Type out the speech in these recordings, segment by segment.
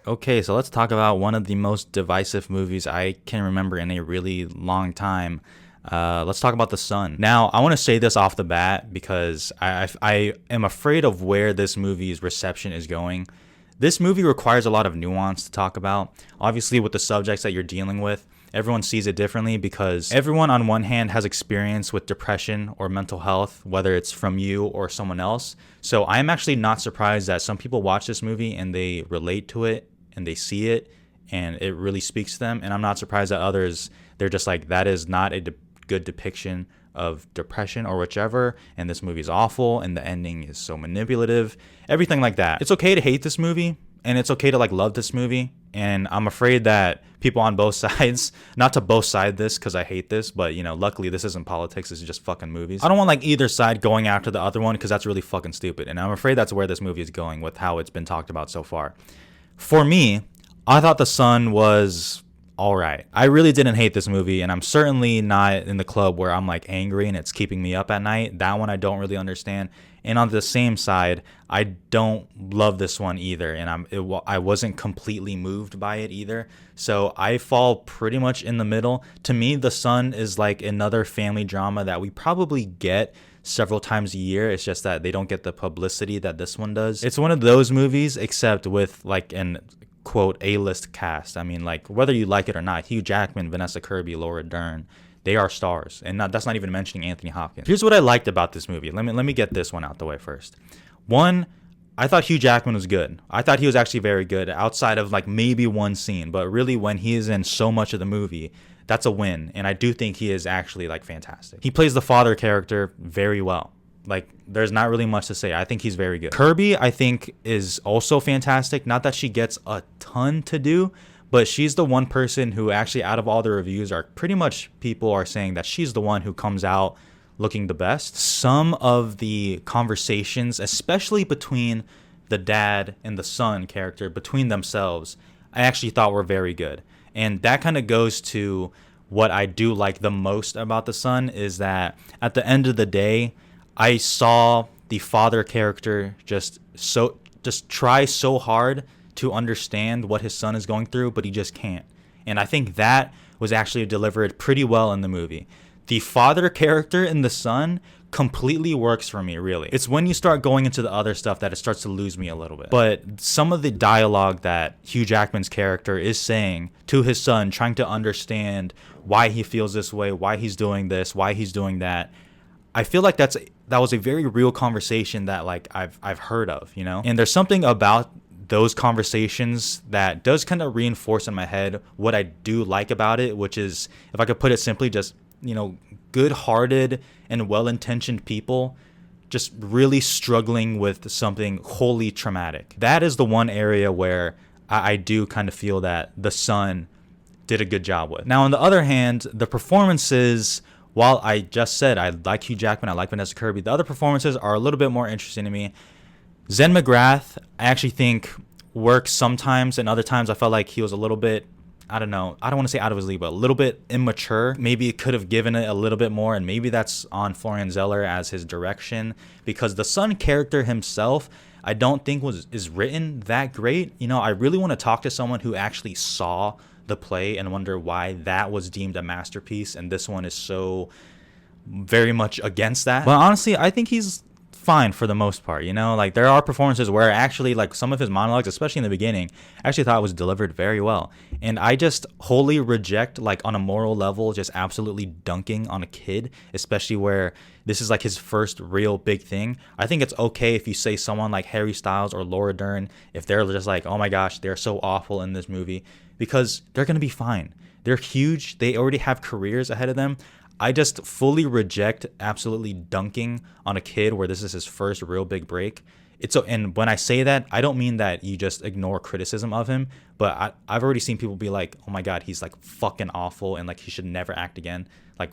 Okay, so let's talk about one of the most divisive movies I can remember in a really long time. Let's talk about The Son. Now, I want to say this off the bat because I am afraid of where this movie's reception is going. This movie requires a lot of nuance to talk about. Obviously, with the subjects that you're dealing with, everyone sees it differently because everyone, on one hand, has experience with depression or mental health, whether it's from you or someone else. So I am actually not surprised that some people watch this movie and they relate to it and they see it and it really speaks to them. And I'm not surprised that others, they're just like, that is not a good depiction of depression or whichever, and this movie is awful and the ending is so manipulative, everything like that. It's okay to hate this movie and it's okay to like love this movie, and I'm afraid that people on both sides, not to both side this because I hate this, but you know, luckily this isn't politics, this is just fucking movies. I don't want like either side going after the other one because that's really fucking stupid, and I'm afraid that's where this movie is going with how it's been talked about so far. For me, I thought The Son was all right. I really didn't hate this movie, and I'm certainly not in the club where I'm like angry and it's keeping me up at night. That one I don't really understand. And on the same side, I don't love this one either, and I wasn't completely moved by it either. So I fall pretty much in the middle. To me, The Son is like another family drama that we probably get several times a year. It's just that they don't get the publicity that this one does. It's one of those movies, except with like an quote A-list cast. I mean, like, whether you like it or not, Hugh Jackman, Vanessa Kirby, Laura Dern, they are stars, and that's not even mentioning Anthony Hopkins. Here's what I liked about this movie. Let me get this one out the way first. One, I thought Hugh Jackman was good. I thought he was actually very good outside of like maybe one scene, but really when he is in so much of the movie, that's a win, and I do think he is actually like fantastic. He plays the father character very well. Like, there's not really much to say. I think he's very good. Kirby, I think, is also fantastic. Not that she gets a ton to do, but she's the one person who actually, out of all the reviews, are pretty much people are saying that she's the one who comes out looking the best. Some of the conversations, especially between the dad and the son character, between themselves, I actually thought were very good. And that kind of goes to what I do like the most about The Son, is that at the end of the day, I saw the father character just try so hard to understand what his son is going through, but he just can't. And I think that was actually delivered pretty well in the movie. The father character in The Son completely works for me, really. It's when you start going into the other stuff that it starts to lose me a little bit. But some of the dialogue that Hugh Jackman's character is saying to his son, trying to understand why he feels this way, why he's doing this, why he's doing that, I feel like that was a very real conversation that like I've heard of, you know? And there's something about those conversations that does kind of reinforce in my head what I do like about it, which is, if I could put it simply, just, you know, good-hearted and well-intentioned people just really struggling with something wholly traumatic. That is the one area where I do kind of feel that The Son did a good job with. Now, on the other hand, the performances, while I just said I like Hugh Jackman, I like Vanessa Kirby, the other performances are a little bit more interesting to me. Zen McGrath, I actually think, works sometimes, and other times I felt like he was a little bit, I don't know, I don't want to say out of his league, but a little bit immature. Maybe it could have given it a little bit more, and maybe that's on Florian Zeller as his direction, because the son character himself, I don't think is written that great. You know, I really want to talk to someone who actually saw the play and wonder why that was deemed a masterpiece and this one is so very much against that. But honestly, I think he's fine for the most part, you know? Like, there are performances where actually, like, some of his monologues, especially in the beginning, I actually thought was delivered very well. And I just wholly reject, like, on a moral level, just absolutely dunking on a kid, especially where this is like his first real big thing. I think it's okay if you say someone like Harry Styles or Laura Dern, if they're just like, oh my gosh, they're so awful in this movie, because they're going to be fine. They're huge. They already have careers ahead of them. I just fully reject absolutely dunking on a kid where this is his first real big break. And when I say that, I don't mean that you just ignore criticism of him, but I've already seen people be like, oh my God, he's like fucking awful and like he should never act again. Like,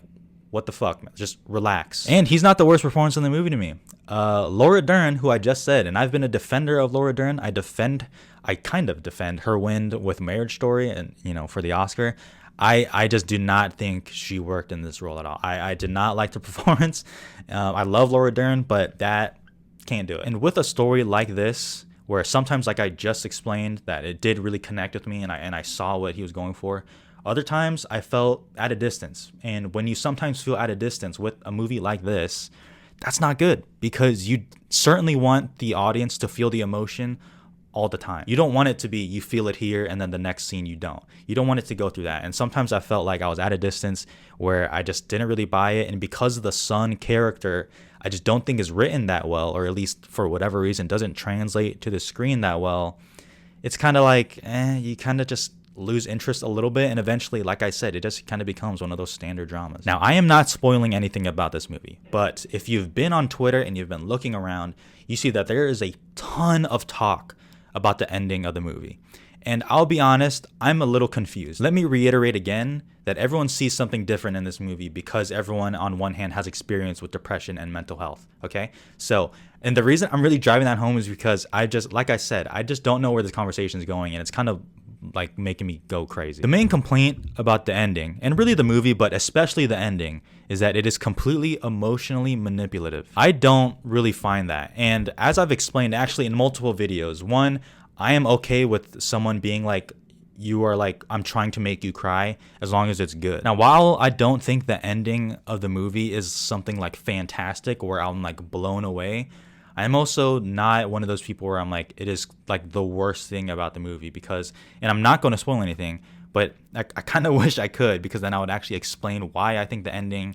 what the fuck, man? Just relax. And he's not the worst performance in the movie to me. Laura Dern, who I just said, and I've been a defender of Laura Dern. I kind of defend her win with Marriage Story and, you know, for the Oscar. I just do not think she worked in this role at all. I did not like the performance. I love Laura Dern, but that can't do it. And with a story like this, where sometimes, like I just explained, that it did really connect with me and I saw what he was going for. Other times I felt at a distance. And when you sometimes feel at a distance with a movie like this, that's not good, because you certainly want the audience to feel the emotion all the time. You don't want it to be you feel it here and then the next scene you don't. You don't want it to go through that. And sometimes I felt like I was at a distance where I just didn't really buy it. And because of the son character, I just don't think is written that well, or at least for whatever reason doesn't translate to the screen that well. It's kind of like, you kind of just lose interest a little bit, and eventually, like I said, it just kind of becomes one of those standard dramas. Now, I am not spoiling anything about this movie, but if you've been on Twitter and you've been looking around, you see that there is a ton of talk about the ending of the movie. And I'll be honest, I'm a little confused. Let me reiterate again that everyone sees something different in this movie because everyone on one hand has experience with depression and mental health, okay? So, and the reason I'm really driving that home is because like I said, I just don't know where this conversation is going, and it's kind of like making me go crazy. The main complaint about the ending, and really the movie, but especially the ending, is that it is completely emotionally manipulative. I don't really find that. And as I've explained actually in multiple videos, one, I am okay with someone being like, you are like, I'm trying to make you cry, as long as it's good. Now, while I don't think the ending of the movie is something like fantastic where I'm like blown away, I'm also not one of those people where I'm like, it is like the worst thing about the movie, because, and I'm not going to spoil anything, but I kind of wish I could, because then I would actually explain why I think the ending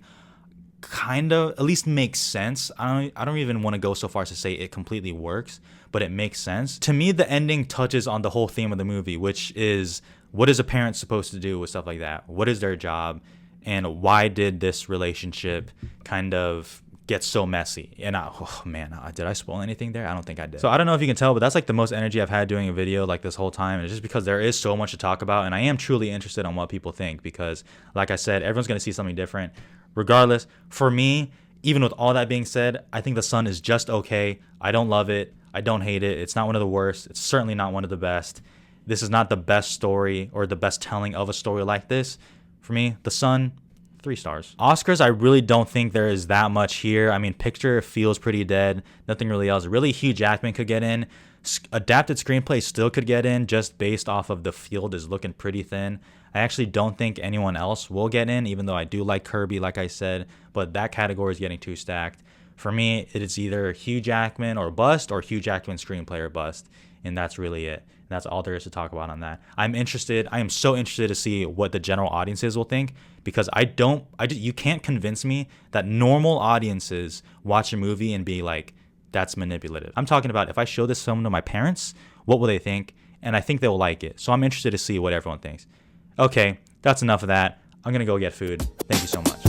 kind of at least makes sense. I don't even want to go so far as to say it completely works, but it makes sense. To me, the ending touches on the whole theme of the movie, which is, what is a parent supposed to do with stuff like that? What is their job? And why did this relationship kind of get so messy? And oh man, did I spoil anything there? I don't think I did. So I don't know if you can tell, but that's like the most energy I've had doing a video like this whole time. And it's just because there is so much to talk about, and I am truly interested on what people think, because like I said, everyone's going to see something different. Regardless, for me, even with all that being said, I think The Son is just okay. I don't love it. I don't hate it. It's not one of the worst. It's certainly not one of the best. This is not the best story or the best telling of a story like this. For me, The Son, 3 stars. Oscars, I really don't think there is that much here. I mean, picture feels pretty dead. Nothing really else. Really, Hugh Jackman could get in. Adapted screenplay still could get in, just based off of the field is looking pretty thin. I actually don't think anyone else will get in, even though I do like Kirby, like I said, but that category is getting too stacked. For me, it is either Hugh Jackman or bust, or Hugh Jackman screenplay or bust, and that's really it. And that's all there is to talk about on that. I am so interested to see what the general audiences will think, because you can't convince me that normal audiences watch a movie and be like, that's manipulative. I'm talking about, if I show this film to my parents, what will they think? And I think they will like it. So I'm interested to see what everyone thinks. Okay, that's enough of that. I'm gonna go get food. Thank you so much.